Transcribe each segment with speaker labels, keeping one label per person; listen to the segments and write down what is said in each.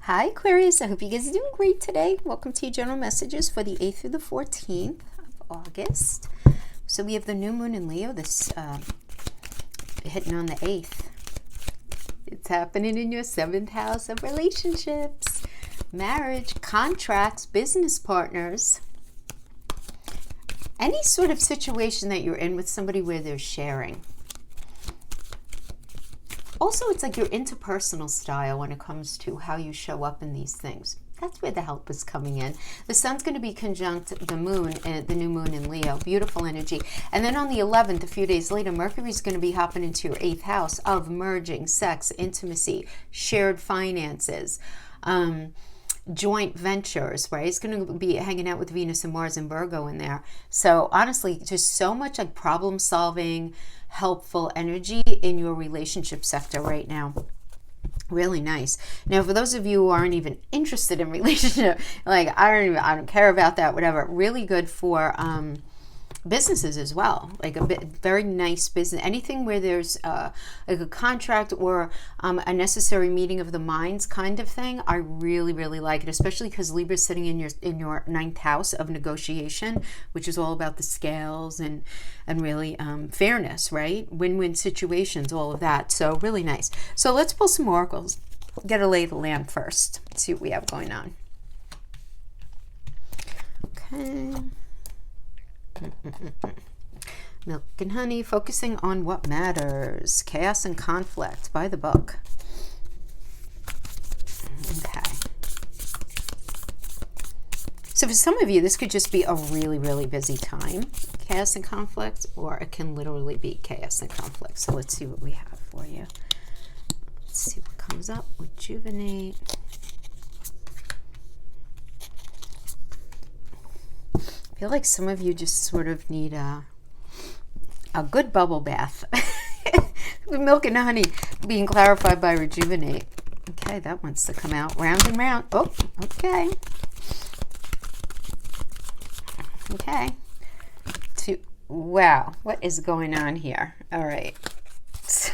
Speaker 1: Hi Aquarius, I hope you guys are doing great today. Welcome to your general messages for the 8th through the 14th of August. So we have the new moon in Leo, this hitting on the 8th. It's happening in your 7th house of relationships, marriage, contracts, business partners. Any sort of situation that you're in with somebody where they're sharing. Also, it's like your interpersonal style when it comes to how you show up in these things. That's where the help is coming in. The sun's going to be conjunct the moon, the new moon in Leo. Beautiful energy. And then on the 11th, a few days later, Mercury's going to be hopping into your 8th house of merging, sex, intimacy, shared finances, joint ventures, right? It's going to be hanging out with Venus and Mars and Virgo in there. So honestly, just so much like problem solving, helpful energy in your relationship sector right now. Really nice. Now, for those of you who aren't even interested in relationship, like I don't care about that, whatever. Really good for businesses as well. Like very nice business. Anything where there's like a contract or a necessary meeting of the minds kind of thing. I really, really like it, especially because Libra's sitting in your 9th house of negotiation, which is all about the scales and really fairness, right? Win-win situations, all of that. So really nice. So let's pull some oracles. Get a lay of the land first. See what we have going on. Okay. Milk and honey, focusing on what matters. Chaos and conflict, by the book. Okay. So for some of you, this could just be a really, really busy time. Chaos and conflict, or it can literally be chaos and conflict. So let's see what we have for you. Let's see what comes up. Rejuvenate. I feel like some of you just sort of need a good bubble bath. With milk and honey being clarified by rejuvenate. Okay, that wants to come out round and round. Oh, okay. Okay. Wow, what is going on here? All right. So,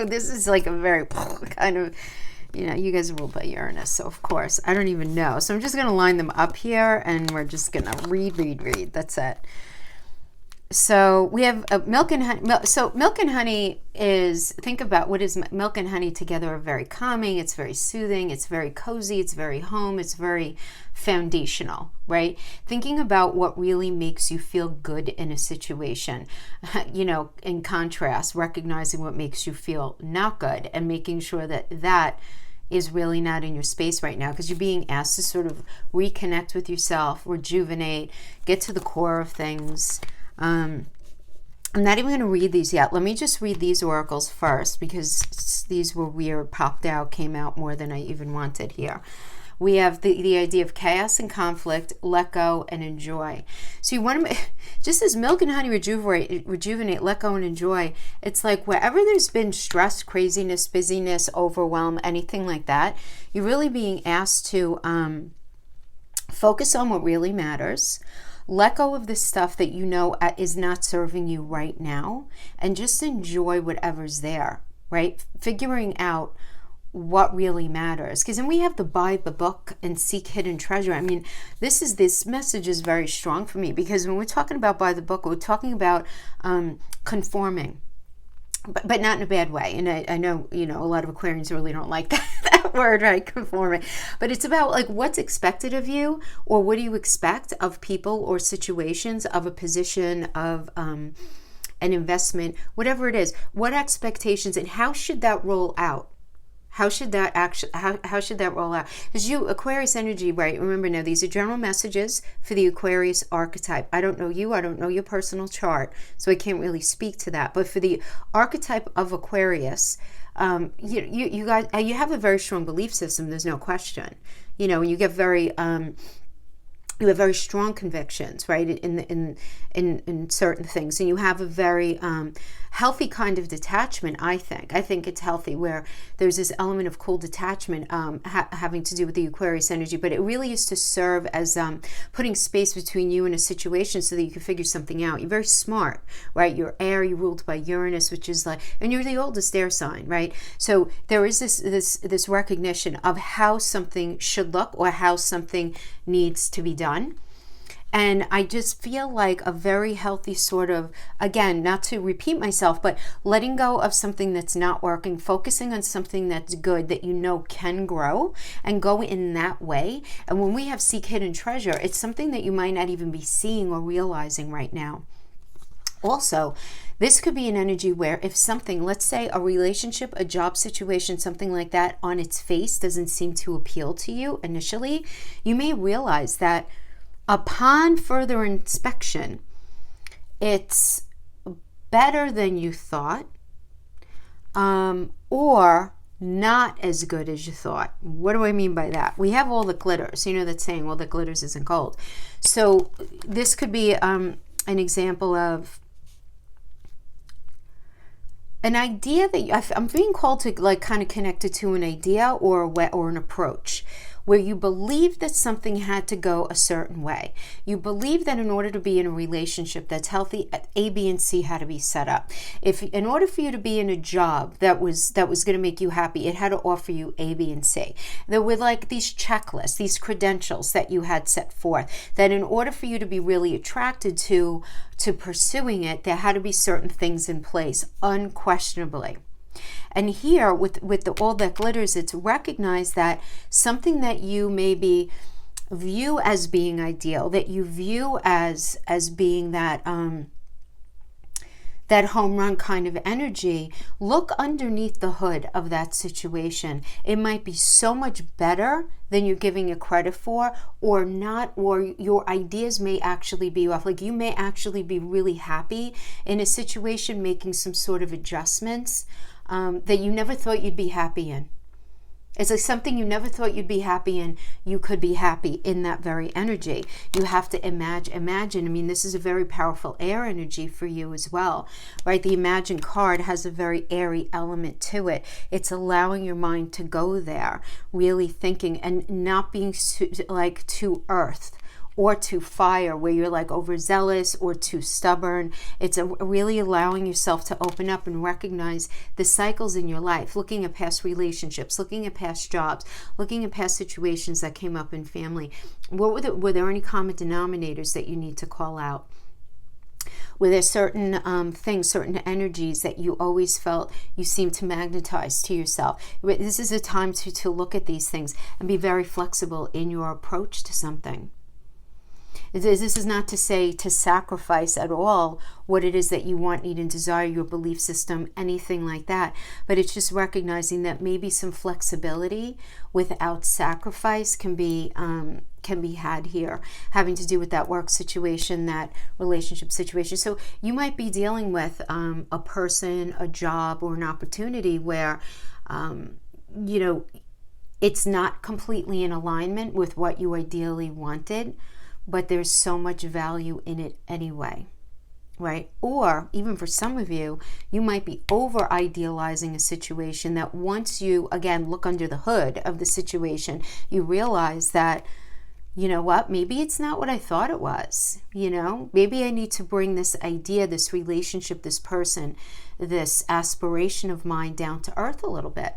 Speaker 1: this is like a very kind of, you guys are ruled by Uranus, so of course, I don't even know. So I'm just going to line them up here, and we're just going to read. That's it. So we have milk and honey. So milk and honey is, think about what is milk and honey together are very calming. It's very soothing. It's very cozy. It's very home. It's very foundational, right? Thinking about what really makes you feel good in a situation, in contrast, recognizing what makes you feel not good and making sure that that is really not in your space right now, because you're being asked to sort of reconnect with yourself, rejuvenate, get to the core of things. I'm not even going to read these yet. Let me just read these oracles first, because these were weird, popped out, came out more than I even wanted here. We have the idea of chaos and conflict, let go and enjoy. So you want to, just as milk and honey rejuvenate, let go and enjoy. It's like wherever there's been stress, craziness, busyness, overwhelm, anything like that, you're really being asked to focus on what really matters. Let go of the stuff that is not serving you right now, and just enjoy whatever's there, right? Figuring out what really matters. Because then we have the buy the book and seek hidden treasure. I mean, this message is very strong for me, because when we're talking about buy the book, we're talking about conforming. But not in a bad way. And I know, a lot of Aquarians really don't like that word, right? Conforming. But it's about like what's expected of you, or what do you expect of people or situations, of a position, of an investment, whatever it is. What expectations, and how should that roll out? How should that roll out? Because you, Aquarius energy, right? Remember now, these are general messages for the Aquarius archetype. I don't know you. I don't know your personal chart, so I can't really speak to that. But for the archetype of Aquarius, you guys, you have a very strong belief system. There's no question. You get very you have very strong convictions, right, in certain things, and you have a very healthy kind of detachment. I think it's healthy, where there's this element of cool detachment having to do with the Aquarius energy, but it really is to serve as putting space between you and a situation so that you can figure something out. You're very smart, right? You're air, you're ruled by Uranus, which is like, and you're the oldest air sign, right? So there is this recognition of how something should look, or how something needs to be done. And I just feel like a very healthy sort of, again, not to repeat myself, but letting go of something that's not working, focusing on something that's good, that you know can grow, and go in that way. And when we have seek hidden treasure, it's something that you might not even be seeing or realizing right now. Also, this could be an energy where if something, let's say a relationship, a job situation, something like that on its face doesn't seem to appeal to you initially, you may realize that upon further inspection, it's better than you thought, or not as good as you thought. What do I mean by that? We have all the glitters. You know that saying, well, the glitters isn't gold. So this could be an example of an idea that I'm being called to, like, kind of connected to an idea or an approach where you believe that something had to go a certain way. You believe that in order to be in a relationship that's healthy, A, B, and C had to be set up. If in order for you to be in a job that was going to make you happy, it had to offer you A, B, and C. There were like these checklists, these credentials that you had set forth, that in order for you to be really attracted to pursuing it, there had to be certain things in place, unquestionably. And here, with all that glitters, it's recognized that something that you maybe view as being ideal, that you view as being that home run kind of energy, look underneath the hood of that situation. It might be so much better than you're giving it credit for, or not, or your ideas may actually be off. Like, you may actually be really happy in a situation, making some sort of adjustments that you never thought you'd be happy in. It's like something you never thought you'd be happy in, you could be happy in that very energy. You have to imagine. I mean, this is a very powerful air energy for you as well, right? The Imagine card has a very airy element to it. It's allowing your mind to go there, really thinking, and not being too earthed or too fire, where you're like overzealous or too stubborn. It's really allowing yourself to open up and recognize the cycles in your life, looking at past relationships, looking at past jobs, looking at past situations that came up in family. Were there any common denominators that you need to call out? Were there certain things, certain energies that you always felt you seemed to magnetize to yourself? This is a time to look at these things and be very flexible in your approach to something. This is not to say to sacrifice at all what it is that you want, need, and desire, your belief system, anything like that. But it's just recognizing that maybe some flexibility without sacrifice can be had here, having to do with that work situation, that relationship situation. So you might be dealing with a person, a job, or an opportunity where, it's not completely in alignment with what you ideally wanted, but there's so much value in it anyway, right? Or even for some of you, you might be over idealizing a situation that once you, again, look under the hood of the situation, you realize that, you know what, maybe it's not what I thought it was. Maybe I need to bring this idea, this relationship, this person, this aspiration of mine down to earth a little bit.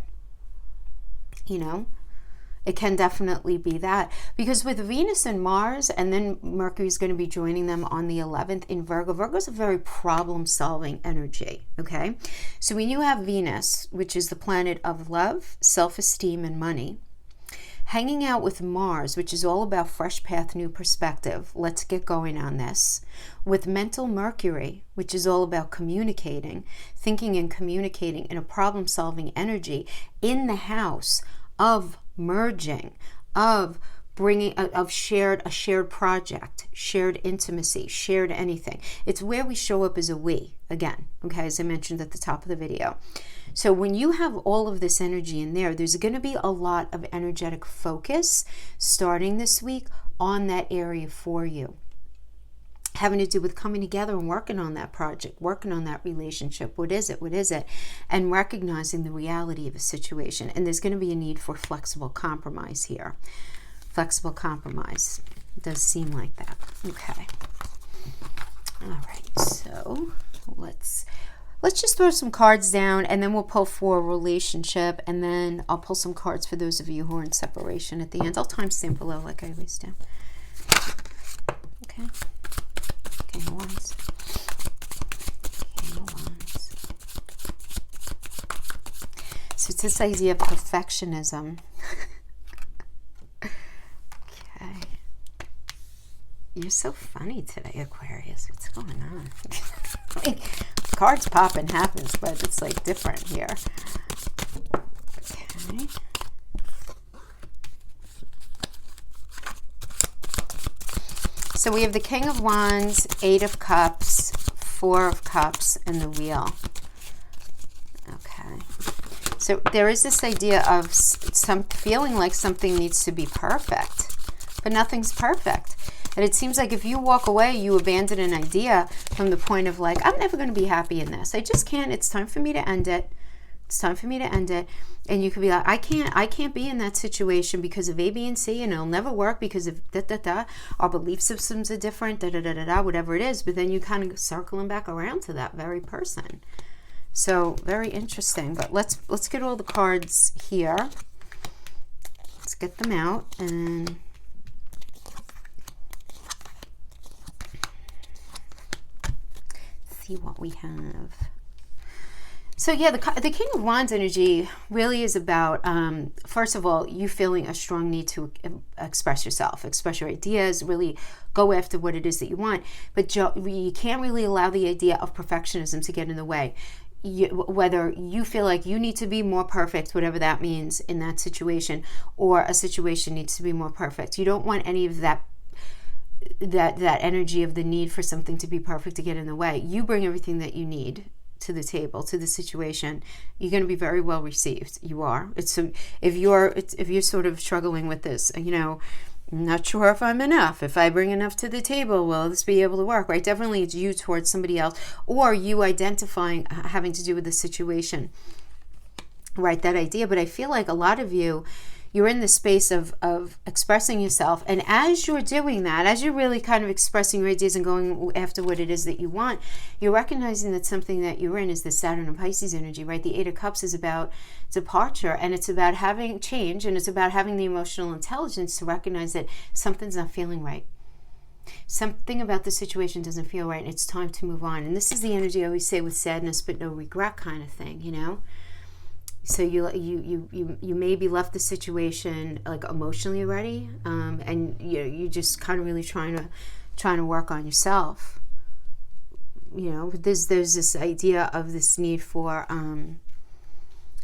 Speaker 1: It can definitely be that, because with Venus and Mars, and then Mercury is going to be joining them on the 11th in Virgo. Virgo is a very problem-solving energy, okay? So when you have Venus, which is the planet of love, self-esteem, and money, hanging out with Mars, which is all about fresh path, new perspective, let's get going on this, with mental Mercury, which is all about communicating, thinking and communicating in a problem-solving energy, in the house of merging, of bringing, a shared project, shared intimacy, shared anything. It's where we show up as a we, again, okay, as I mentioned at the top of the video. So when you have all of this energy in there, there's going to be a lot of energetic focus starting this week on that area for you, having to do with coming together and working on that project, working on that relationship. What is it? What is it? And recognizing the reality of a situation. And there's going to be a need for flexible compromise here. Flexible compromise. It does seem like that. Okay. All right. So let's just throw some cards down, and then we'll pull for a relationship, and then I'll pull some cards for those of you who are in separation at the end. I'll timestamp below like I always do. Okay. King of Wands. King of Wands. So it's this idea of perfectionism. Okay. You're so funny today, Aquarius. What's going on? Like, cards popping happens, but it's like different here. Okay. So we have the King of Wands, 8 of Cups, 4 of Cups, and the Wheel. Okay. So there is this idea of some feeling like something needs to be perfect, but nothing's perfect. And it seems like if you walk away, you abandon an idea from the point of like, I'm never going to be happy in this. I just can't. It's time for me to end it. It's time for me to end it. And you could be like, I can't be in that situation because of A, B, and C, and it'll never work because of da-da-da. Our belief systems are different, da-da-da-da-da, whatever it is. But then you kind of circling back around to that very person. So very interesting. But let's get all the cards here. Let's get them out and see what we have. So yeah, the King of Wands energy really is about, first of all, you feeling a strong need to express yourself, express your ideas, really go after what it is that you want. But you can't really allow the idea of perfectionism to get in the way. Whether you feel like you need to be more perfect, whatever that means in that situation, or a situation needs to be more perfect. You don't want any of that energy of the need for something to be perfect to get in the way. You bring everything that you need to the table, to the situation. You're going to be very well received. You are. So if you're sort of struggling with this, I'm not sure if I'm enough. If I bring enough to the table, will this be able to work? Right? Definitely it's you towards somebody else, or you identifying having to do with the situation. Right? That idea. But I feel like a lot of you're in the space of expressing yourself. And as you're doing that, as you're really kind of expressing your ideas and going after what it is that you want, you're recognizing that something that you're in is the Saturn and Pisces energy, right? The 8 of Cups is about departure, and it's about having change, and it's about having the emotional intelligence to recognize that something's not feeling right. Something about the situation doesn't feel right, and it's time to move on. And this is the energy I always say with sadness but no regret kind of thing, So you maybe left the situation like emotionally ready, and you just kind of really trying to work on yourself. There's this idea of this need for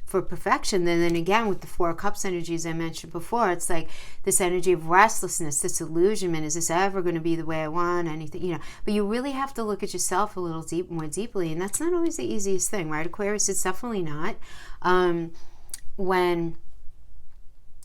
Speaker 1: perfection. And then again with the 4 of Cups energy, as I mentioned before, it's like this energy of restlessness, this illusionment. Is this ever going to be the way I want? Anything, But you really have to look at yourself a little more deeply, and that's not always the easiest thing, right, Aquarius? It's definitely not. When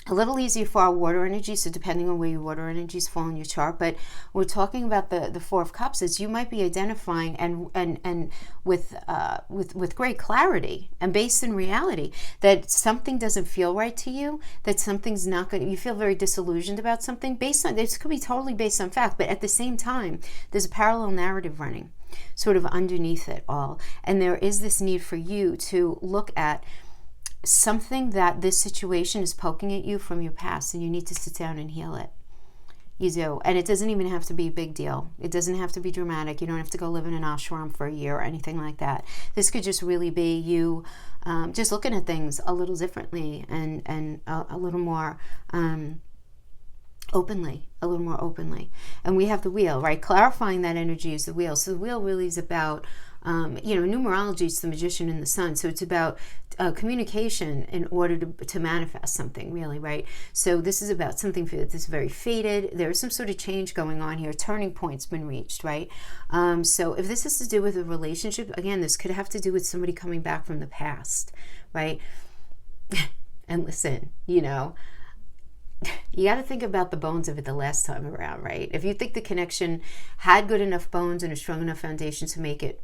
Speaker 1: a little easier for our water energy, so depending on where your water energies fall in your chart, but we're talking about the 4 of Cups, is you might be identifying and with great clarity and based in reality that something doesn't feel right to you, that something's not good. You feel very disillusioned about something based on, this could be totally based on fact, but at the same time, there's a parallel narrative running sort of underneath it all. And there is this need for you to look at something that this situation is poking at you from your past, and you need to sit down and heal it. You do. And it doesn't even have to be a big deal. It doesn't have to be dramatic. You don't have to go live in an ashram for a year or anything like that. This could just really be you just looking at things a little differently and a little more openly. And we have the Wheel, right? Clarifying that energy is the Wheel. So the Wheel really is about numerology is the magician and the sun. So it's about communication in order to manifest something, really, right? So this is about something that's very fated. There's some sort of change going on here. Turning point's been reached, right? So if this has to do with a relationship, again, this could have to do with somebody coming back from the past, right? And listen, you got to think about the bones of it the last time around, right? If you think the connection had good enough bones and a strong enough foundation to make it,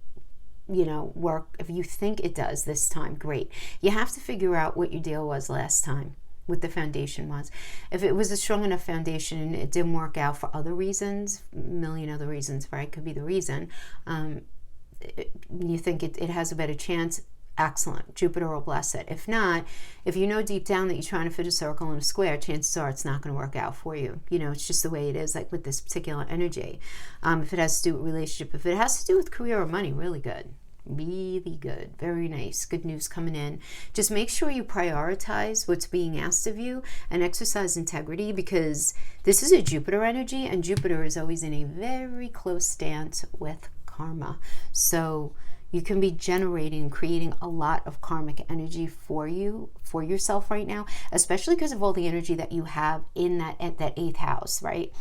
Speaker 1: work, if you think it does this time, great. You have to figure out what your deal was last time, what the foundation was. If it was a strong enough foundation and it didn't work out for other reasons, a million other reasons, right? Could be the reason. You think it has a better chance, excellent. Jupiter will bless it. If not, if you know deep down that you're trying to fit a circle in a square, chances are it's not going to work out for you. It's just the way it is, like with this particular energy. If it has to do with relationship, if it has to do with career or money, really good. Really good. Very nice. Good news coming in. Just make sure you prioritize what's being asked of you and exercise integrity, because this is a Jupiter energy, and Jupiter is always in a very close stance with karma. So you can be generating and creating a lot of karmic energy for yourself right now, especially because of all the energy that you have in that 8th house, right?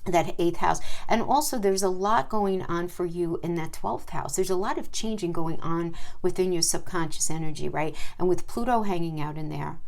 Speaker 1: That 8th house. And also there's a lot going on for you in that 12th house. There's a lot of changing going on within your subconscious energy, right? And with Pluto hanging out in there,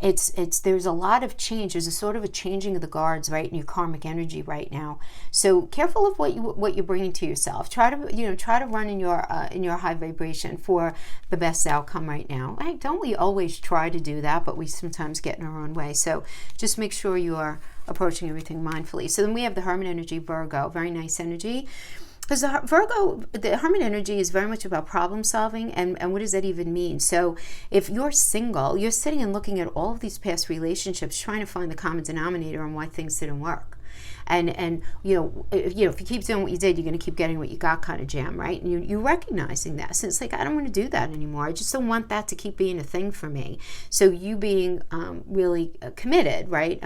Speaker 1: there's a lot of change. There's a sort of a changing of the guards, right, in your karmic energy right now. So careful of what you're bringing to yourself. Try to run in your high vibration for the best outcome right now. Hey, don't we always try to do that, but we sometimes get in our own way. So just make sure you are approaching everything mindfully. So then we have the Hermit energy, Virgo, very nice energy. Because the Hermit energy is very much about problem solving, and what does that even mean? So if you're single, you're sitting and looking at all of these past relationships, trying to find the common denominator on why things didn't work. And if you keep doing what you did, you're going to keep getting what you got kind of jam, right? And you recognizing that. So it's like, I don't want to do that anymore. I just don't want that to keep being a thing for me. So you being really committed, right?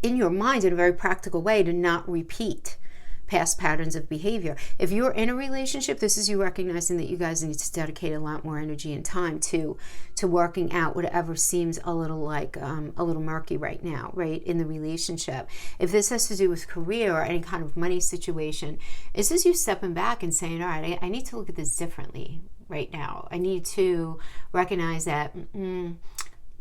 Speaker 1: In your mind, in a very practical way, to not repeat past patterns of behavior. If you're in a relationship, this is you recognizing that you guys need to dedicate a lot more energy and time to working out whatever seems a little murky right now, right, in the relationship. If this has to do with career or any kind of money situation, it's just you stepping back and saying, all right, I need to look at this differently right now. I need to recognize that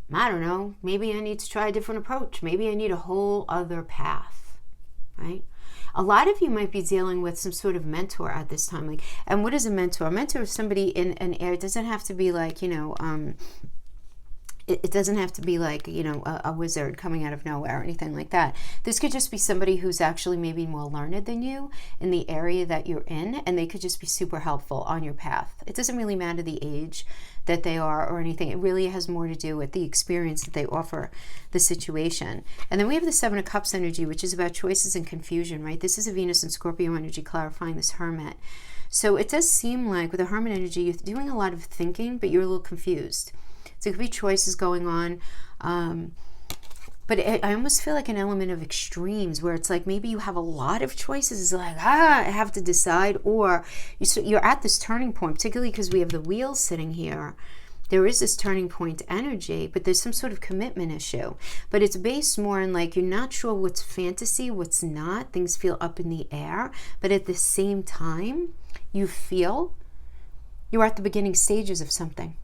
Speaker 1: I don't know, maybe I need to try a different approach. Maybe I need a whole other path, right? A lot of you might be dealing with some sort of mentor at this time. And what is a mentor? A mentor is somebody in an area. It doesn't have to be like, it doesn't have to be like, a wizard coming out of nowhere or anything like that. This could just be somebody who's actually maybe more learned than you in the area that you're in, and they could just be super helpful on your path. It doesn't really matter the age that they are or anything. It really has more to do with the experience that they offer the situation. And then we have the 7 of Cups energy, which is about choices and confusion, right? This is a Venus and Scorpio energy clarifying this Hermit. So it does seem like with the Hermit energy, you're doing a lot of thinking, but you're a little confused. So it could be choices going on. But I almost feel like an element of extremes where it's like maybe you have a lot of choices. It's like, I have to decide. Or you're at this turning point, particularly because we have the wheels sitting here. There is this turning point energy, but there's some sort of commitment issue. But it's based more on like you're not sure what's fantasy, what's not. Things feel up in the air. But at the same time, you feel you're at the beginning stages of something.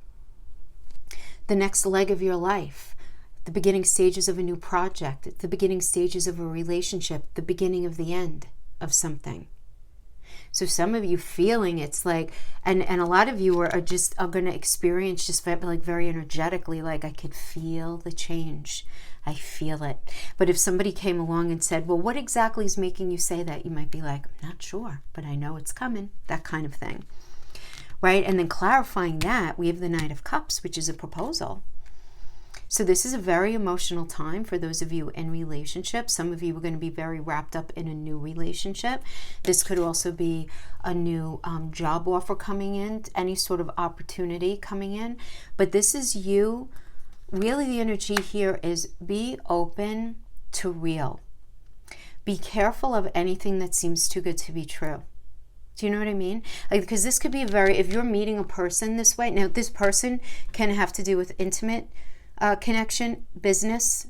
Speaker 1: The next leg of your life, the beginning stages of a new project, the beginning stages of a relationship, the beginning of the end of something. So some of you feeling it's like, and a lot of you are going to experience just like very energetically, like I could feel the change. I feel it. But if somebody came along and said, well, what exactly is making you say that? You might be like, I'm not sure, but I know it's coming, that kind of thing. Right? And then clarifying that, we have the Knight of Cups, which is a proposal. So this is a very emotional time for those of you in relationships. Some of you are going to be very wrapped up in a new relationship. This could also be a new job offer coming in, any sort of opportunity coming in. But this is you. Really, the energy here is be open to real. Be careful of anything that seems too good to be true. Do you know what I mean? Like, because this could be if you're meeting a person this way, now this person can have to do with intimate connection, business,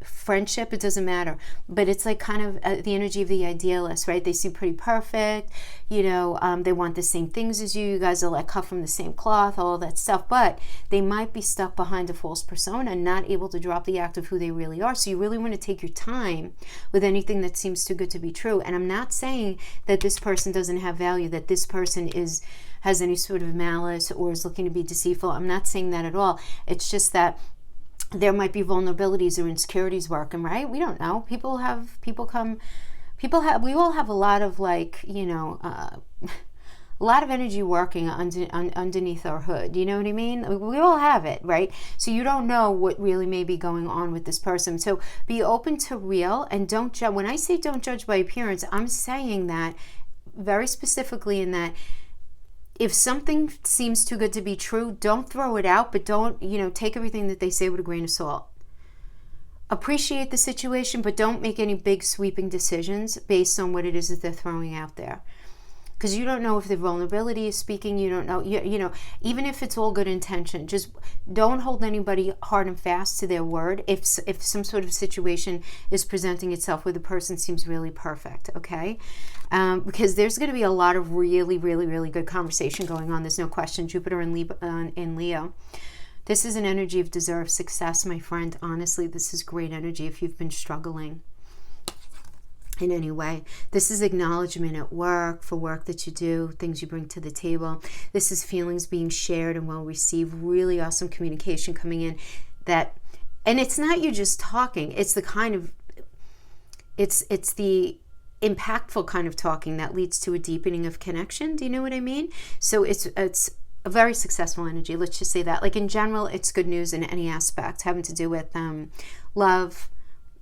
Speaker 1: friendship, it doesn't matter. But it's like kind of the energy of the idealist, right? They seem pretty perfect, you know, they want the same things as you. You guys are like cut from the same cloth, all of that stuff. But they might be stuck behind a false persona, not able to drop the act of who they really are. So you really want to take your time with anything that seems too good to be true. And I'm not saying that this person doesn't have value, that this person has any sort of malice or is looking to be deceitful. I'm not saying that at all. It's just that there might be vulnerabilities or insecurities working, right? We don't know. We all have a lot of, like, you know, a lot of energy working underneath our hood. You know what I mean? We all have it, right? So you don't know what really may be going on with this person. So be open to real, and don't judge. When I say don't judge by appearance, I'm saying that very specifically in that if something seems too good to be true, don't throw it out, but don't, you know, take everything that they say with a grain of salt. Appreciate the situation, but don't make any big sweeping decisions based on what it is that they're throwing out there. Because you don't know if the vulnerability is speaking. You don't know, you know, even if it's all good intention, just don't hold anybody hard and fast to their word if some sort of situation is presenting itself where the person seems really perfect, okay? Because there's going to be a lot of really, really, really good conversation going on. There's no question. Jupiter in Leo. This is an energy of deserved success, my friend. Honestly, this is great energy if you've been struggling in any way. This is acknowledgement at work, for work that you do, things you bring to the table. This is feelings being shared and well received. Really awesome communication coming in. And it's not you just talking. It's the kind of, it's the impactful kind of talking that leads to a deepening of connection. Do you know what I mean? So it's a very successful energy. Let's just say that. Like in general, it's good news in any aspect having to do with love,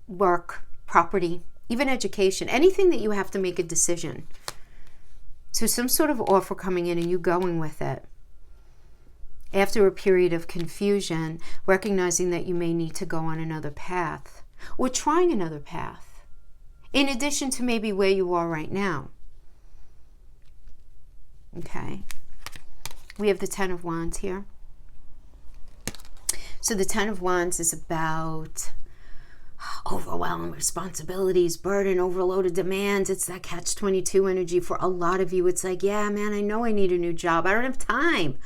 Speaker 1: work, property, even education, anything that you have to make a decision. So some sort of offer coming in and you going with it. After a period of confusion, recognizing that you may need to go on another path or trying another path, in addition to maybe where you are right now. Okay. We have the Ten of Wands here. So the Ten of Wands is about overwhelming responsibilities, burden, overloaded demands. It's that catch-22 energy for a lot of you. It's like, yeah, man, I know I need a new job. I don't have time.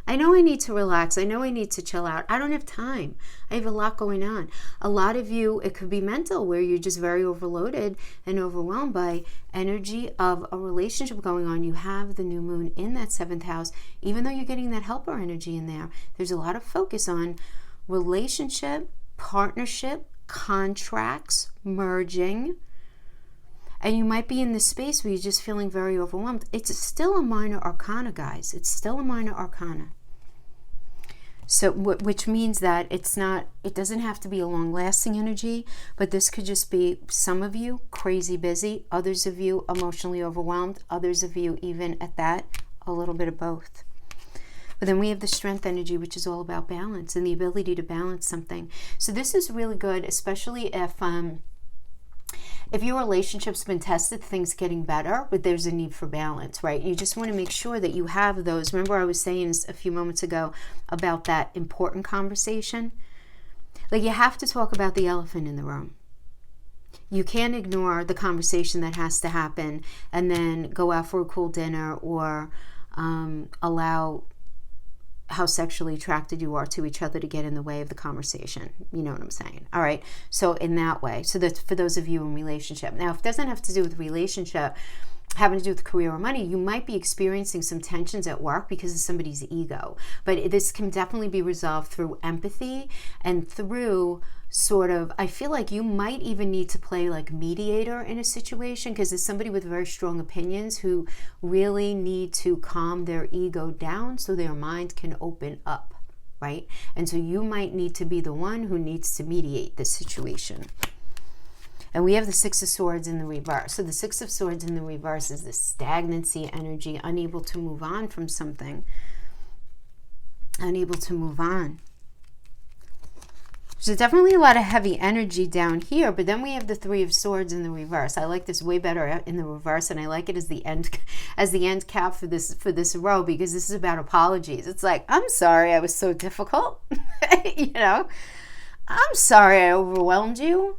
Speaker 1: I know I need to relax. I know I need to chill out. I don't have time. I have a lot going on. A lot of you, it could be mental, where you're just very overloaded and overwhelmed by energy of a relationship going on. You have the new moon in that 7th house. Even though you're getting that helper energy in there, there's a lot of focus on relationship, partnership, contracts, merging. And you might be in this space where you're just feeling very overwhelmed. It's still a minor arcana, guys. It's still a minor arcana. So, which means that it doesn't have to be a long-lasting energy, but this could just be some of you crazy busy, others of you emotionally overwhelmed, others of you even at that, a little bit of both. But then we have the strength energy, which is all about balance and the ability to balance something. So this is really good, especially if your relationship's been tested, things getting better, but there's a need for balance, right? You just want to make sure that you have those. Remember I was saying a few moments ago about that important conversation? Like, you have to talk about the elephant in the room. You can't ignore the conversation that has to happen and then go out for a cool dinner or allow how sexually attracted you are to each other to get in the way of the conversation. You know what I'm saying? All right. So in that way, so that's for those of you in relationship. Now, if it doesn't have to do with relationship, having to do with career or money, you might be experiencing some tensions at work because of somebody's ego. But this can definitely be resolved through empathy and through sort of, I feel like you might even need to play like mediator in a situation, because there's somebody with very strong opinions who really need to calm their ego down so their mind can open up, right? And so you might need to be the one who needs to mediate the situation. And we have the Six of Swords in the reverse. So the Six of Swords in the reverse is the stagnancy energy, unable to move on from something, unable to move on. There's definitely a lot of heavy energy down here, but then we have the Three of Swords in the reverse. I like this way better in the reverse, and I like it as the end cap for this row, because this is about apologies. It's like, I'm sorry I was so difficult, you know. I'm sorry I overwhelmed you.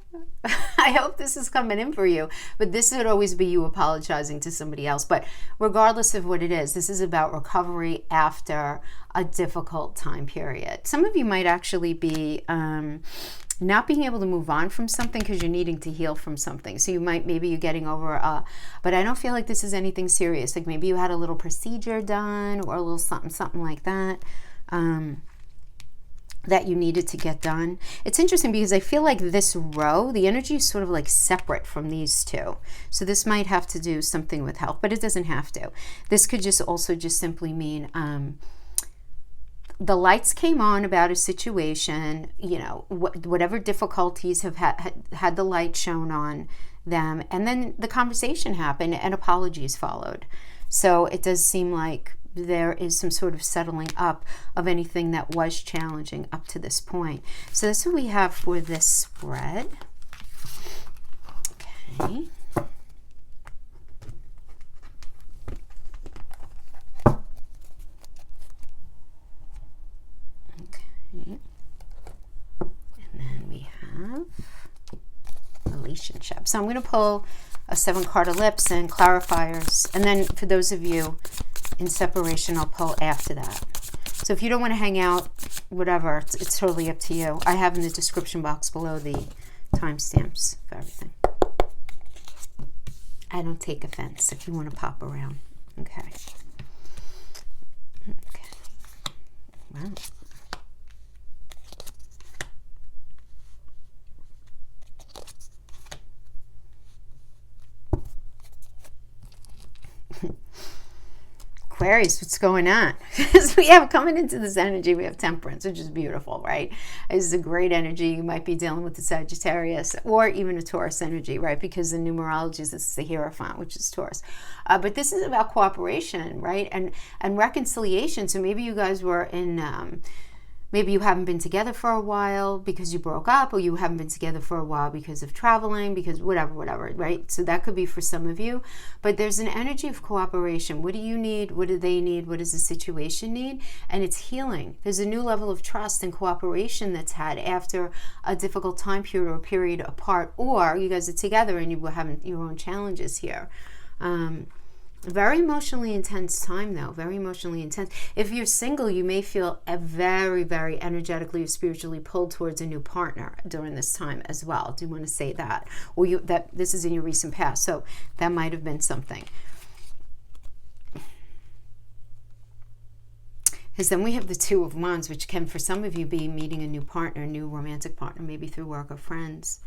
Speaker 1: I hope this is coming in for you. But this would always be you apologizing to somebody else. But regardless of what it is, this is about recovery after a difficult time period. Some of you might actually be not being able to move on from something because you're needing to heal from something. So maybe you're getting over, but I don't feel like this is anything serious. Like maybe you had a little procedure done or a little something like that. That you needed to get done. It's interesting because I feel like this row, the energy is sort of like separate from these two. So this might have to do something with health, but it doesn't have to. This could just also just simply mean the lights came on about a situation, you know, whatever difficulties have had the light shown on them, and then the conversation happened and apologies followed. So it does seem like there is some sort of settling up of anything that was challenging up to this point. So that's what we have for this spread. Okay. Okay. And then we have relationship. So I'm going to pull a 7-card ellipse and clarifiers. And then for those of you in separation, I'll pull after that. So if you don't want to hang out, whatever, it's totally up to you. I have in the description box below the timestamps for everything. I don't take offense if you want to pop around. Okay. Okay. Wow. Aquarius, what's going on? We have coming into this energy, we have Temperance, which is beautiful, right? This is a great energy. You might be dealing with the Sagittarius or even a Taurus energy, right? Because in numerology, this is the Hierophant, which is Taurus. But this is about cooperation, right? And reconciliation. So maybe you guys were in... maybe you haven't been together for a while because you broke up, or you haven't been together for a while because of traveling, because whatever, right? So that could be for some of you. But there's an energy of cooperation. What do you need? What do they need? What does the situation need? And it's healing. There's a new level of trust and cooperation that's had after a difficult time period or a period apart, or you guys are together and you were having your own challenges here. Very emotionally intense time, though. Very emotionally intense. If you're single, you may feel a very, very energetically or spiritually pulled towards a new partner during this time as well. I do want to say that. Or that this is in your recent past, so that might have been something. Because then we have the Two of Wands, which can, for some of you, be meeting a new partner, a new romantic partner, maybe through work or friends.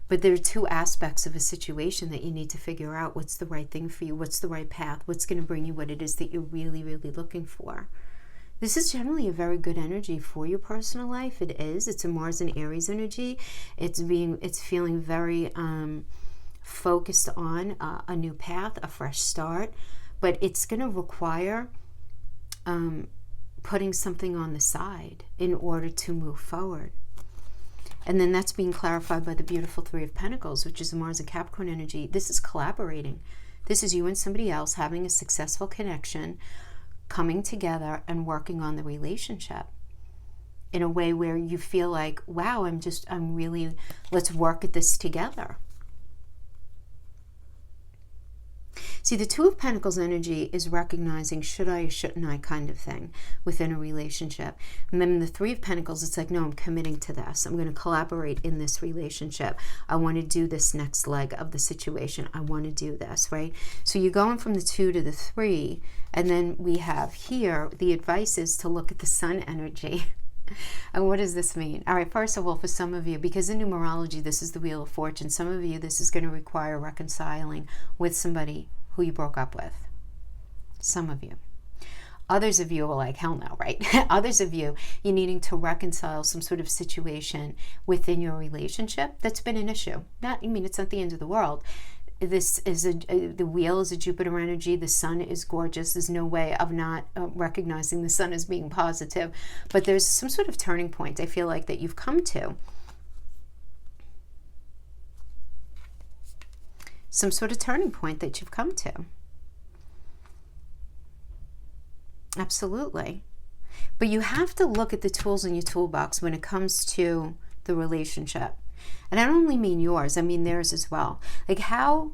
Speaker 1: But there are two aspects of a situation that you need to figure out. What's the right thing for you? What's the right path? What's going to bring you what it is that you're really, really looking for? This is generally a very good energy for your personal life. It is. It's a Mars and Aries energy. It's feeling very focused on a new path, a fresh start. But it's going to require putting something on the side in order to move forward. And then that's being clarified by the beautiful Three of Pentacles, which is the Mars and Capricorn energy. This is collaborating. This is you and somebody else having a successful connection, coming together and working on the relationship in a way where you feel like, wow, let's work at this together. See, the Two of Pentacles energy is recognizing should I or shouldn't I kind of thing within a relationship. And then the Three of Pentacles, it's like, no, I'm committing to this. I'm going to collaborate in this relationship. I want to do this next leg of the situation. I want to do this, right? So you're going from the 2 to the 3. And then we have here, the advice is to look at the Sun energy. And what does this mean? All right, first of all, for some of you, because in numerology, this is the Wheel of Fortune, some of you, this is going to require reconciling with somebody who you broke up with. Some of you. Others of you are like, hell no, right? Others of you, you're needing to reconcile some sort of situation within your relationship that's been an issue. It's not the end of the world. This is the wheel is a Jupiter energy. The sun is gorgeous. There's no way of not recognizing the sun as being positive. But there's some sort of turning point, I feel like, that you've come to. Some sort of turning point that you've come to. Absolutely. But you have to look at the tools in your toolbox when it comes to the relationship. And I don't only mean yours, I mean theirs as well. Like how,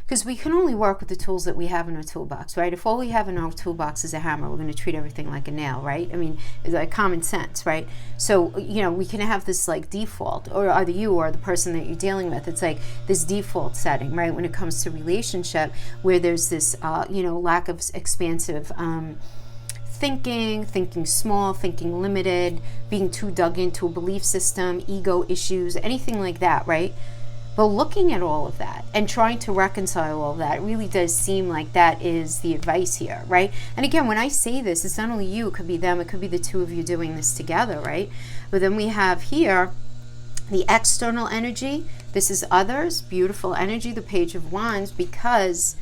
Speaker 1: because we can only work with the tools that we have in our toolbox, right? If all we have in our toolbox is a hammer, we're going to treat everything like a nail, right? I mean, it's like common sense, right? So, you know, we can have this like default, or either you or the person that you're dealing with, it's like this default setting, right? When it comes to relationship, where there's this, you know, lack of expansive thinking small, thinking limited, being too dug into a belief system, ego issues, anything like that, right? But looking at all of that and trying to reconcile all of that, it really does seem like that is the advice here, right? And again, when I say this, it's not only you, it could be them, it could be the two of you doing this together, right? But then we have here the external energy. This is others, beautiful energy, the Page of Wands, because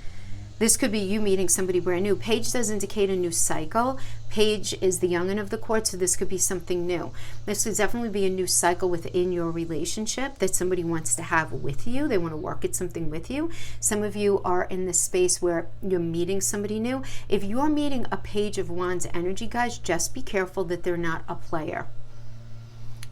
Speaker 1: this could be you meeting somebody brand new. Page does indicate a new cycle. Page is the young'un of the court, so this could be something new. This could definitely be a new cycle within your relationship that somebody wants to have with you. They want to work at something with you. Some of you are in this space where you're meeting somebody new. If you're meeting a Page of Wands energy, guys, just be careful that they're not a player,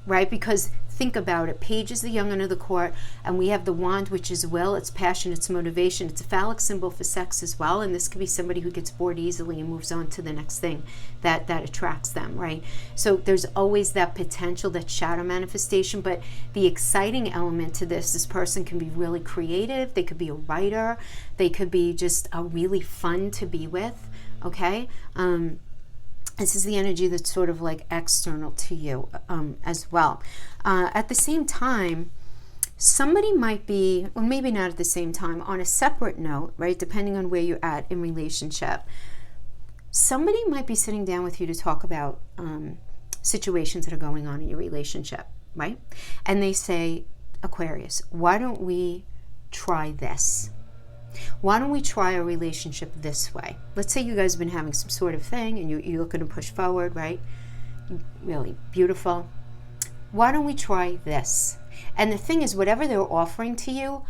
Speaker 1: right? Because think about it. Page is the young'un of the court, and we have the wand, which is will, it's passion, it's motivation. It's a phallic symbol for sex as well, and this could be somebody who gets bored easily and moves on to the next thing that attracts them, right? So there's always that potential, that shadow manifestation, but the exciting element to this person can be really creative. They could be a writer. They could be just a really fun to be with, okay? This is the energy that's sort of like external to you as well. At the same time, somebody might be, or maybe not at the same time, on a separate note, right, depending on where you're at in relationship, somebody might be sitting down with you to talk about situations that are going on in your relationship, right? And they say, Aquarius, why don't we try this? Why don't we try a relationship this way? Let's say you guys have been having some sort of thing and you're looking to push forward, right? Really beautiful. Why don't we try this? And the thing is, whatever they're offering to you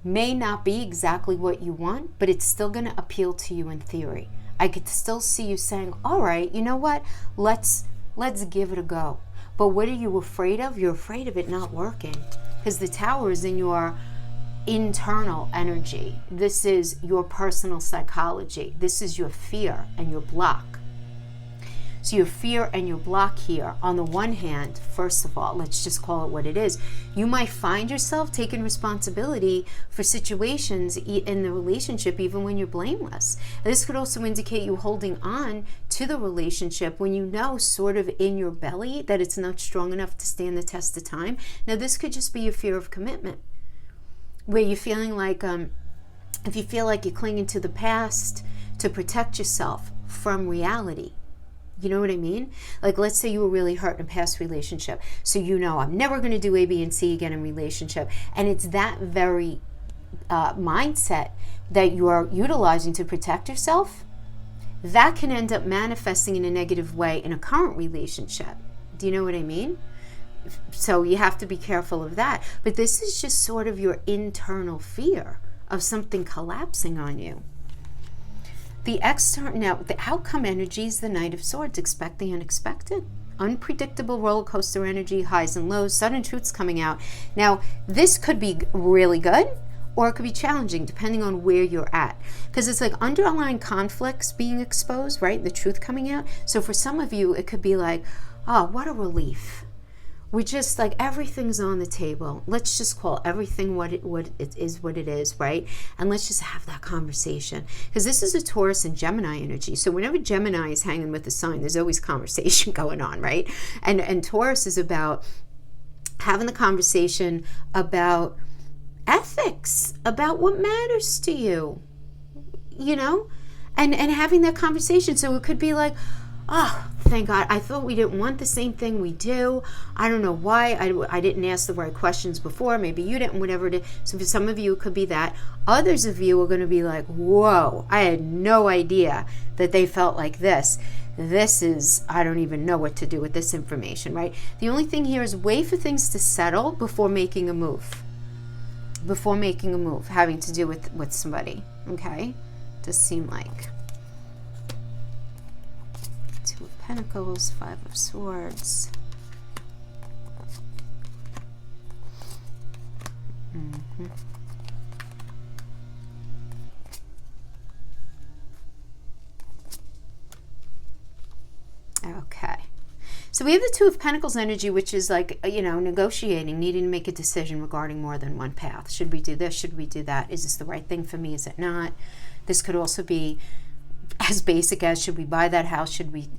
Speaker 1: may not be exactly what you want, but it's still going to appeal to you in theory. I could still see you saying, all right, you know what? Let's give it a go. But what are you afraid of? You're afraid of it not working, because the Tower is in your internal energy. This is your personal psychology. This is your fear and your block. So your fear and your block here, on the one hand, first of all, let's just call it what it is. You might find yourself taking responsibility for situations in the relationship, even when you're blameless. This could also indicate you holding on to the relationship when you know sort of in your belly that it's not strong enough to stand the test of time. Now, this could just be your fear of commitment, where you're feeling like, if you feel like you're clinging to the past to protect yourself from reality. You know what I mean? Like, let's say you were really hurt in a past relationship. So you know, I'm never going to do A, B, and C again in relationship. And it's that very mindset that you are utilizing to protect yourself. That can end up manifesting in a negative way in a current relationship. Do you know what I mean? So you have to be careful of that. But this is just sort of your internal fear of something collapsing on you. The external, now the outcome energy is the Knight of Swords. Expect the unexpected. Unpredictable roller coaster energy, highs and lows, sudden truths coming out. Now, this could be really good, or it could be challenging depending on where you're at. Because it's like underlying conflicts being exposed, right? The truth coming out. So for some of you, it could be like, oh, what a relief. We're just like, everything's on the table. Let's just call everything what it is, right? And let's just have that conversation. Because this is a Taurus and Gemini energy. So whenever Gemini is hanging with the sign, there's always conversation going on, right? And Taurus is about having the conversation about ethics, about what matters to you, you know? And having that conversation. So it could be like, oh, thank God, I thought we didn't want the same thing we do. I don't know why I didn't ask the right questions before. Maybe you didn't, whatever it is. So for some of you, it could be that. Others of you are going to be like, whoa, I had no idea that they felt like this. This is, I don't even know what to do with this information, right? The only thing here is wait for things to settle before making a move. Before making a move, having to do with somebody, okay? Does seem like. Two of Pentacles, Five of Swords. Okay. So we have the Two of Pentacles energy, which is like, you know, negotiating, needing to make a decision regarding more than one path. Should we do this? Should we do that? Is this the right thing for me? Is it not? This could also be as basic as, should we buy that house? Should we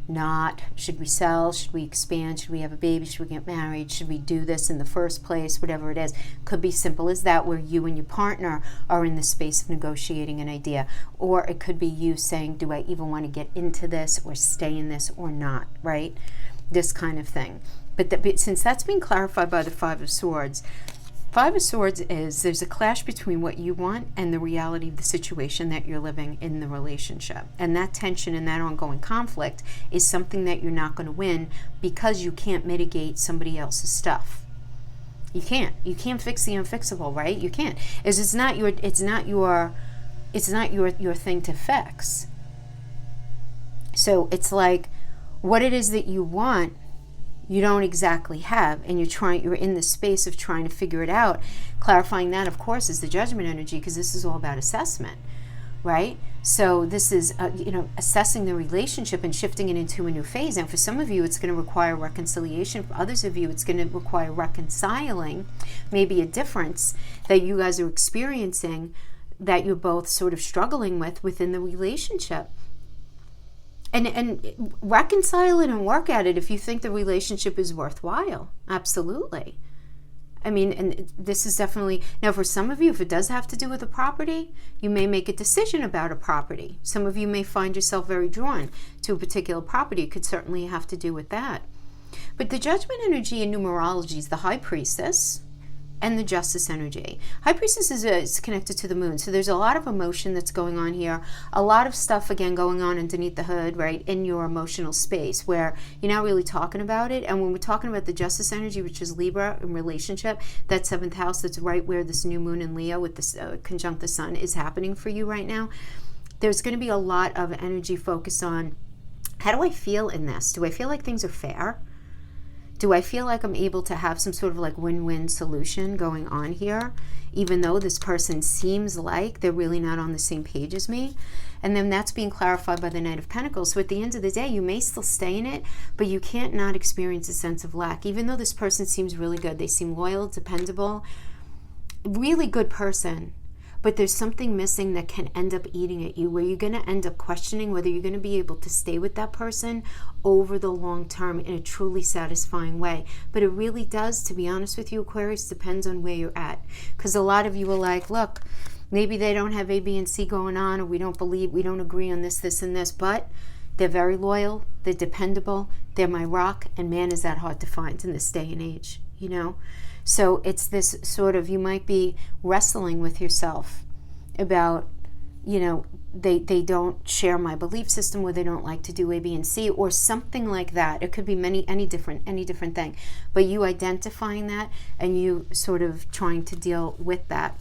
Speaker 1: not? Should we sell? Should we expand? Should we have a baby? Should we get married? Should we do this in the first place? Whatever it is. Could be simple as that, where you and your partner are in the space of negotiating an idea. Or it could be you saying, do I even want to get into this or stay in this or not, right? This kind of thing. But since that's being clarified by the Five of Swords is there's a clash between what you want and the reality of the situation that you're living in the relationship. And that tension and that ongoing conflict is something that you're not going to win because you can't mitigate somebody else's stuff. You can't fix the unfixable, right? You can't. It's not your thing to fix. So it's like, what it is that you want, you don't exactly have, and you're in the space of trying to figure it out. Clarifying that, of course, is the Judgment energy, because this is all about assessment, right? So this is assessing the relationship and shifting it into a new phase. And for some of you, it's going to require reconciliation. For others of you, it's going to require reconciling maybe a difference that you guys are experiencing that you're both sort of struggling with within the relationship. And reconcile it and work at it if you think the relationship is worthwhile. Absolutely. I mean, and this is definitely, now for some of you, if it does have to do with a property, you may make a decision about a property. Some of you may find yourself very drawn to a particular property. It could certainly have to do with that. But the Judgment energy in numerology is the High Priestess and the Justice energy. High Priestess is connected to the moon. So there's a lot of emotion that's going on here. A lot of stuff, again, going on underneath the hood, right, in your emotional space where you're not really talking about it. And when we're talking about the Justice energy, which is Libra in relationship, that 7th house, that's right where this new moon in Leo with this conjunct the sun is happening for you right now. There's going to be a lot of energy focused on, how do I feel in this? Do I feel like things are fair? Do I feel like I'm able to have some sort of like win-win solution going on here, even though this person seems like they're really not on the same page as me? And then that's being clarified by the Knight of Pentacles. So at the end of the day, you may still stay in it, but you can't not experience a sense of lack. Even though this person seems really good, they seem loyal, dependable, really good person, but there's something missing that can end up eating at you, where you're going to end up questioning whether you're going to be able to stay with that person over the long term in a truly satisfying way. But it really does, to be honest with you, Aquarius, depends on where you're at. Because a lot of you are like, look, maybe they don't have A, B, and C going on, or we don't agree on this, this, and this, but they're very loyal, they're dependable, they're my rock, and man, is that hard to find in this day and age, you know? So it's this sort of, you might be wrestling with yourself about, you know, they don't share my belief system, or they don't like to do A, B, and C, or something like that. It could be any different thing. But you identifying that and you sort of trying to deal with that.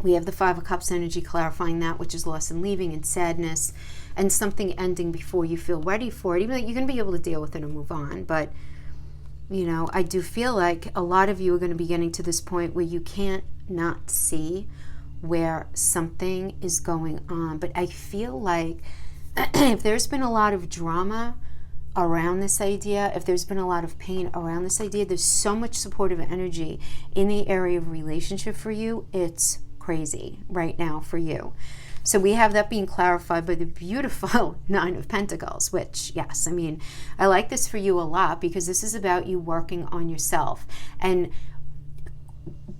Speaker 1: We have the 5 of Cups energy clarifying that, which is loss and leaving and sadness and something ending before you feel ready for it. Even though you're going to be able to deal with it and move on, but you know, I do feel like a lot of you are going to be getting to this point where you can't not see where something is going on. But I feel like if there's been a lot of drama around this idea, if there's been a lot of pain around this idea, there's so much supportive energy in the area of relationship for you. It's crazy right now for you. So we have that being clarified by the beautiful 9 of Pentacles, which, yes, I mean, I like this for you a lot because this is about you working on yourself and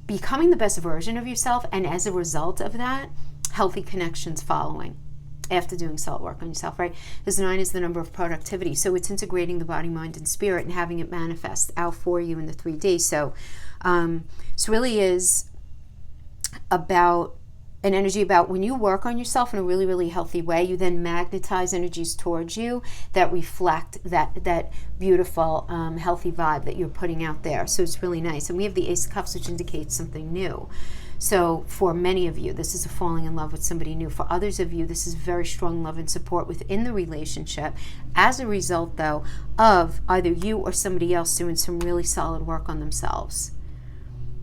Speaker 1: becoming the best version of yourself. And as a result of that, healthy connections following after doing self work on yourself, right? This 9 is the number of productivity. So it's integrating the body, mind, and spirit and having it manifest out for you in the 3D. So this really is about an energy about when you work on yourself in a really, really healthy way, you then magnetize energies towards you that reflect that beautiful, healthy vibe that you're putting out there. So it's really nice. And we have the Ace of Cups, which indicates something new. So for many of you, this is a falling in love with somebody new. For others of you, this is very strong love and support within the relationship as a result, though, of either you or somebody else doing some really solid work on themselves.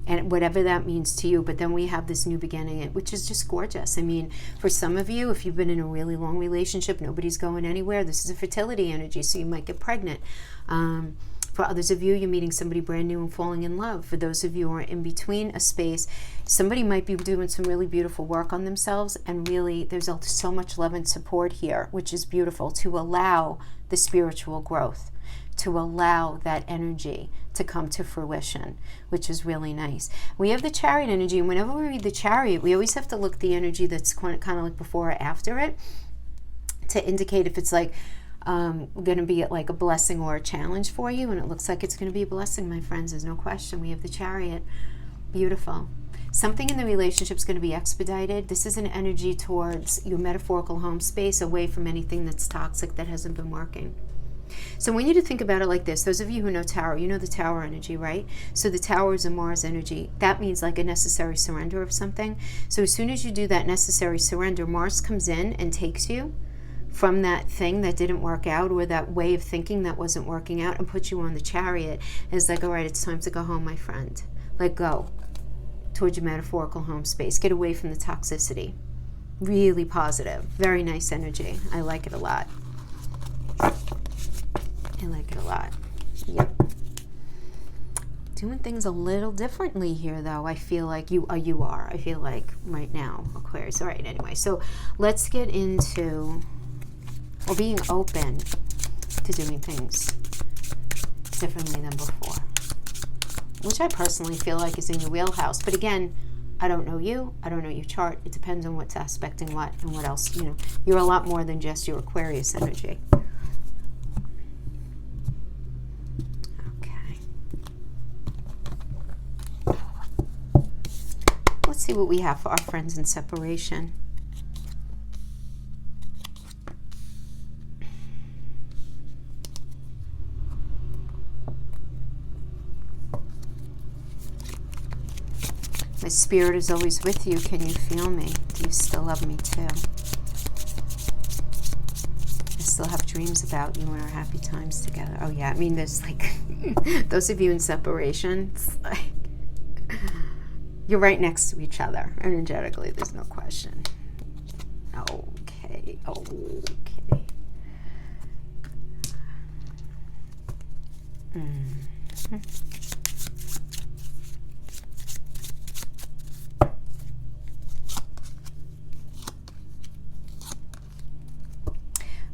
Speaker 1: And whatever that means to you. But then we have this new beginning, which is just gorgeous. I mean, for some of you, if you've been in a really long relationship, nobody's going anywhere, this is a fertility energy, so you might get pregnant. For others of you, you're meeting somebody brand new and falling in love. For those of you who are in between a space, somebody might be doing some really beautiful work on themselves, and really there's so much love and support here, which is beautiful, to allow the spiritual growth, to allow that energy to come to fruition, which is really nice. We have the Chariot energy, and whenever we read the Chariot, we always have to look at the energy that's kind of like before or after it to indicate if it's like going to be like a blessing or a challenge for you. And it looks like it's going to be a blessing, my friends. There's no question. We have the Chariot. Beautiful. Something in the relationship is going to be expedited. This is an energy towards your metaphorical home space, away from anything that's toxic that hasn't been working. So I want you to think about it like this. Those of you who know Tarot, you know the Tower energy, right? So the Tower is a Mars energy. That means like a necessary surrender of something. So as soon as you do that necessary surrender, Mars comes in and takes you from that thing that didn't work out, or that way of thinking that wasn't working out, and puts you on the Chariot. And it's like, all right, it's time to go home, my friend. Let go towards your metaphorical home space. Get away from the toxicity. Really positive. Very nice energy. I like it a lot. I like it a lot. Yep. Doing things a little differently here, though. I feel like you are. I feel like right now, Aquarius. All right, anyway. So let's get into, or being open to doing things differently than before, which I personally feel like is in your wheelhouse. But again, I don't know you. I don't know your chart. It depends on what's aspecting what and what else. You know, you're a lot more than just your Aquarius energy. Let's see what we have for our friends in separation. My spirit is always with you. Can you feel me? Do you still love me too? I still have dreams about you and our happy times together. Oh yeah, I mean, there's like, those of you in separation, it's like, you're right next to each other, energetically, there's no question. Okay. Mm-hmm.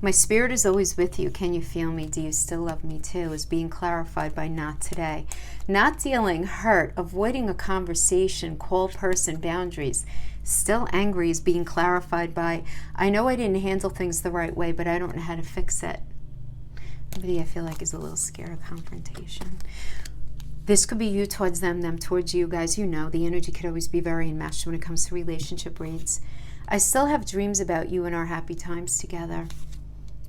Speaker 1: My spirit is always with you. Can you feel me? Do you still love me too? Is being clarified by not today. Not dealing, hurt, avoiding a conversation, call person, boundaries. Still angry is being clarified by, I know I didn't handle things the right way, but I don't know how to fix it. Somebody I feel like is a little scared of confrontation. This could be you towards them, them towards you. Guys, you know, the energy could always be very enmeshed when it comes to relationship reads. I still have dreams about you and our happy times together.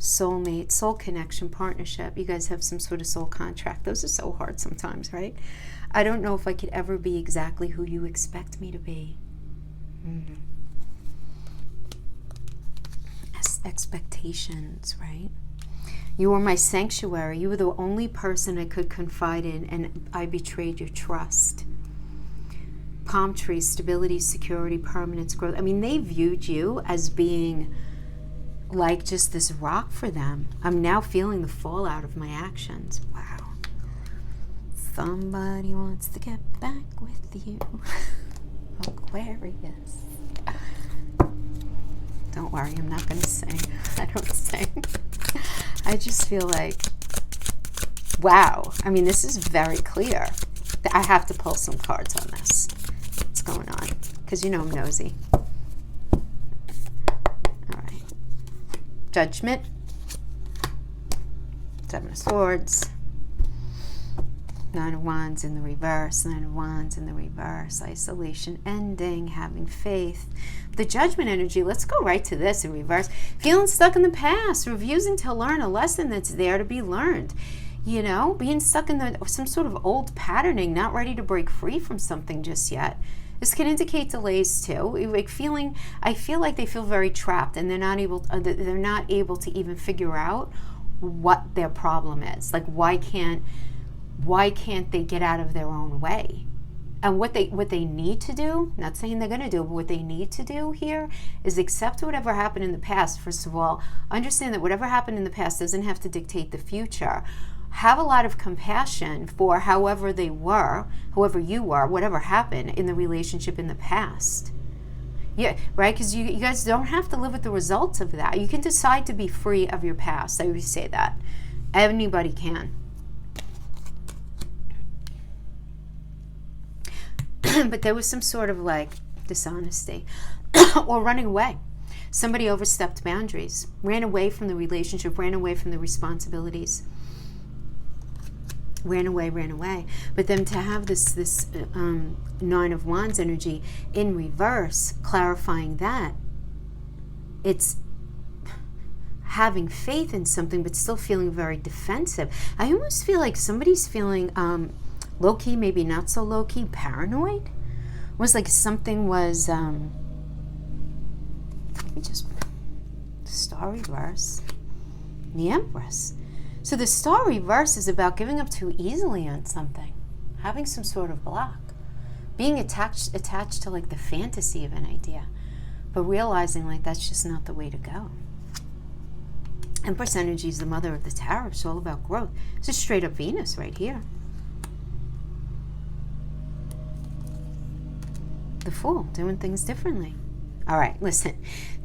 Speaker 1: Soulmate, soul connection, partnership. You guys have some sort of soul contract. Those are so hard sometimes, right? I don't know if I could ever be exactly who you expect me to be. Expectations, right? You were my sanctuary. You were the only person I could confide in, and I betrayed your trust. Palm trees, stability, security, permanence, growth. I mean, they viewed you as being like just this rock for them. I'm now feeling the fallout of my actions. Wow. Somebody wants to get back with you. Aquarius. Don't worry, I'm not going to sing. I don't sing. I just feel like, wow. I mean, this is very clear. I have to pull some cards on this. What's going on? Because you know I'm nosy. Judgment, Seven of Swords, Nine of Wands in the reverse, Nine of Wands in the reverse, isolation, ending, having faith. The Judgment energy, let's go right to this in reverse. Feeling stuck in the past, refusing to learn a lesson that's there to be learned. You know, being stuck in some sort of old patterning, not ready to break free from something just yet. This can indicate delays too. Like I feel like they feel very trapped, and they're not able to even figure out what their problem is. Like why can't they get out of their own way? And what they need to do, not saying they're going to do, but what they need to do here is accept whatever happened in the past. First of all, understand that whatever happened in the past doesn't have to dictate the future. Have a lot of compassion for whoever you were, whatever happened in the relationship in the past. Yeah, right? Because you guys don't have to live with the results of that. You can decide to be free of your past. I always say that. Anybody can. But there was some sort of like dishonesty or running away. Somebody overstepped boundaries, ran away from the relationship, ran away from the responsibilities. Ran away. But then to have this Nine of Wands energy in reverse, clarifying that, it's having faith in something but still feeling very defensive. I almost feel like somebody's feeling low-key, maybe not so low-key, paranoid. It was like something was, let me just, Star reverse, the Empress. So the Star reverse is about giving up too easily on something, having some sort of block, being attached to like the fantasy of an idea, but realizing like that's just not the way to go. Empress energy is the mother of the tarot. It's all about growth. It's a straight up Venus right here. The Fool, doing things differently. All right, listen.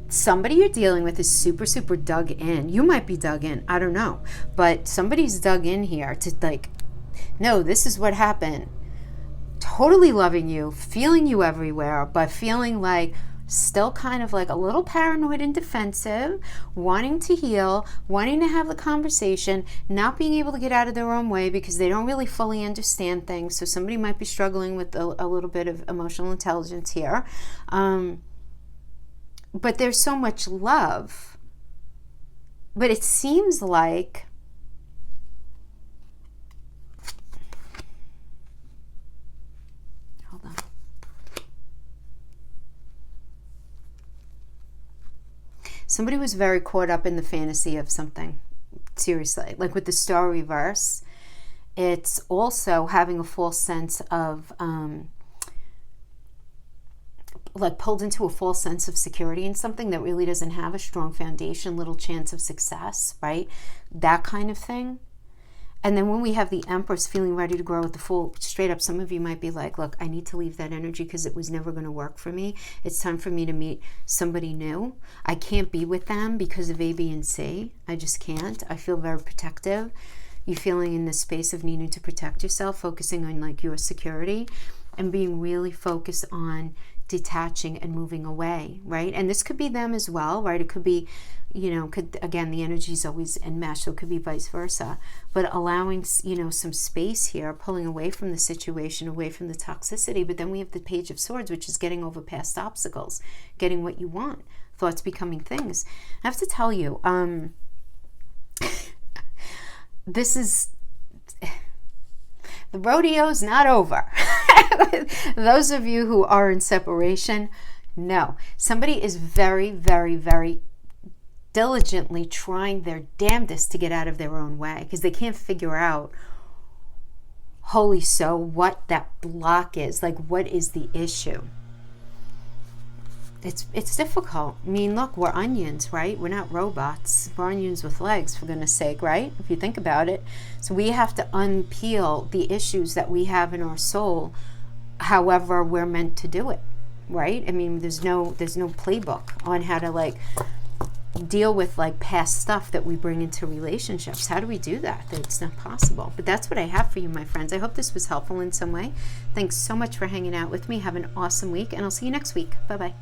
Speaker 1: Somebody you're dealing with is super, super dug in. You might be dug in. I don't know. But somebody's dug in here to like, no, this is what happened. Totally loving you, feeling you everywhere, but feeling like still kind of like a little paranoid and defensive, wanting to heal, wanting to have the conversation, not being able to get out of their own way because they don't really fully understand things. So somebody might be struggling with a little bit of emotional intelligence here. But there's so much love. But it seems like somebody was very caught up in the fantasy of something. Seriously. Like with the Star reverse, it's also having a false sense of, like pulled into a false sense of security in something that really doesn't have a strong foundation, little chance of success, right? That kind of thing. And then when we have the Empress feeling ready to grow with the Fool, straight up, some of you might be like, look, I need to leave that energy because it was never going to work for me. It's time for me to meet somebody new. I can't be with them because of A, B, and C. I just can't. I feel very protective. You feeling in this space of needing to protect yourself, focusing on like your security and being really focused on detaching and moving away, right? And this could be them as well, right? It could be, again, the energy is always enmeshed, so it could be vice versa. But allowing, some space here, pulling away from the situation, away from the toxicity. But then we have the Page of Swords, which is getting over past obstacles, getting what you want, thoughts becoming things. I have to tell you, this is... the rodeo's not over. Those of you who are in separation, no. Somebody is very, very, very diligently trying their damnedest to get out of their own way because they can't figure out, holy so, what that block is. Like, what is the issue? It's difficult. I mean, look, we're onions, right? We're not robots. We're onions with legs, for goodness sake, right? If you think about it. So we have to unpeel the issues that we have in our soul, however we're meant to do it, right? I mean, there's no playbook on how to like deal with like past stuff that we bring into relationships. How do we do that? It's not possible. But that's what I have for you, my friends. I hope this was helpful in some way. Thanks so much for hanging out with me. Have an awesome week, and I'll see you next week. Bye-bye.